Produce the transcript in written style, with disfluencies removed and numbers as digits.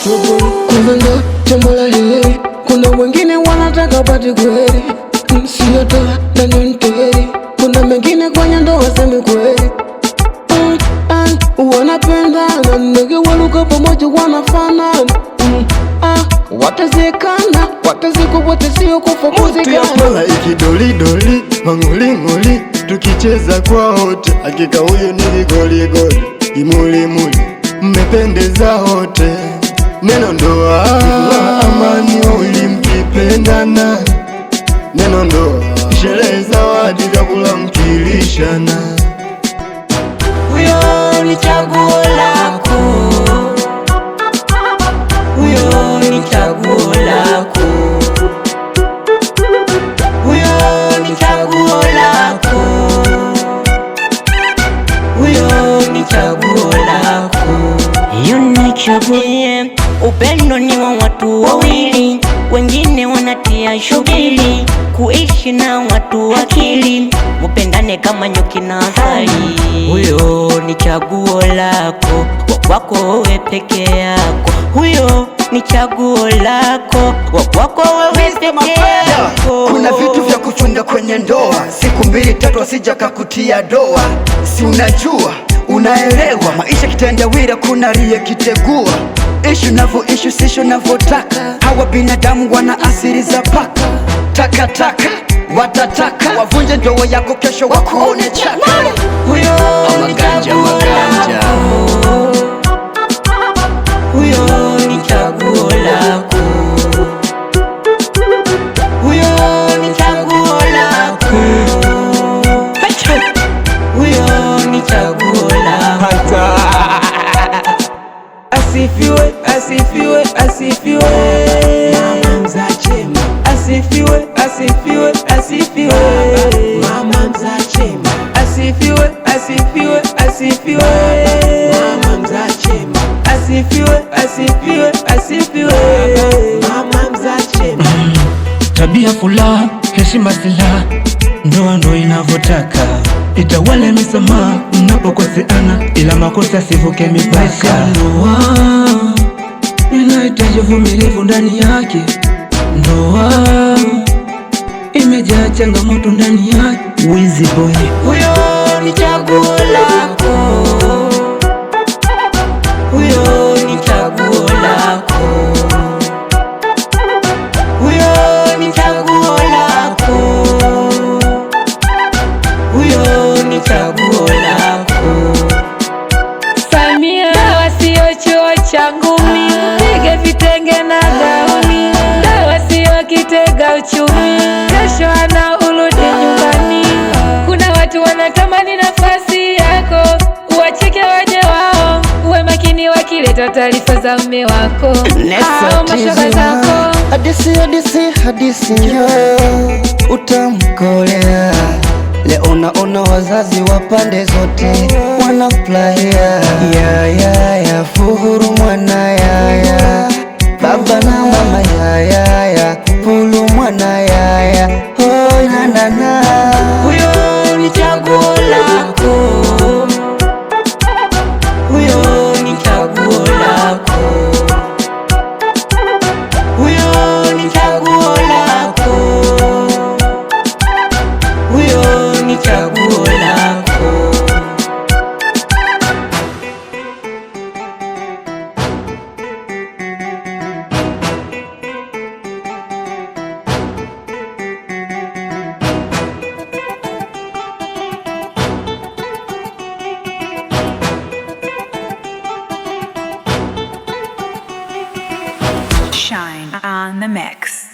Kuvanga jambo la heri, kuna wengine wanataka pati kweli, sio toa ndani nteri, kuna mengine kwenye ndoa semi kweli. Wanapendana ndege waluka pamoja wanafanana, watazikana watazikwa wote sio kufa kuzikana. Mutu ya pala ikidolidoli mang'uling'uli tukicheza kwa wote, hakika huyu ni vigoligoli imulimuli mmependeza wote. Neno ndoa amani wawili mkipendana, neno ndoa sherehe zawadi vyakula mkilishana. Huyo ni chaguo lako, huyo ni chaguo lako, huyo ni chaguo lako, huyo ni chaguo lako. Hiyo ni chaguo. Upendo ni wa watu wawili, wengine wanatia shughuli kuishi na watu akili, mupendane kama nyuki na asali. Huyo ni chaguo lako, wakwako wewe peke yako. Huyo ni chaguo lako, wakwako wewe peke yako. Kuna vitu vya kuchunga kwenye ndoa, siku 2-3 asija kakutia doa. Si unajua unaelewa maisha kitendawili, kuna rie kitegua. Ishu navyoishi sisho navyotaka, hawa binadamu wana asili za paka. Takataka watataka wavunje ndoa yako, kesho wakuone chaka. Huyo ni chaguo lako, huyo ni chaguo lako, huyo ni chaguo lako, huyo ni chaguo lako. Asifiwe, asifiwe, asifiwe mama Mzachema. Asifiwe, asifiwe, asifiwe mama Mzachema. Asifiwe, asifiwe, asifiwe mama Mzachema. Asifiwe, asifiwe, asifiwe mama Mzachema. Tabia fula, heshima sila, ndoa ndo inavyotaka. Itawale misamaha mnapokoseana, ila makosa sivuke mipaka. Ndoa inahitaji uvumilivu ndani yake, ndoa imejaa changamoto ndani yake. Wizzy Boy. Huyo ni chaguo lako, huyo ni chaguo lako, huyo ni chaguo lako, huyo ni chaguo lako. Samia dawa sio choo changu mimi, pige vitenge na gauni. Dawa sio kitega uchumi, kesho ana urudi nyumbani. Kuna watu wanatamani nafasi yako, uwacheke waje wao. Uwe makini wakileta taarifa za mume wako au mashoga zako. Hadisi hadisi hadisi njoo utamkolea. Leo naona wazazi wa pande zote wanafurahia, ya fuhuru mwana ya baba na mama ya fulu mwana ya oh na na. Huyo ni chaguo lako, huyo ni chaguo lako, huyo ni chaguo lako, huyo ni chaguo lako. Shine on the mix.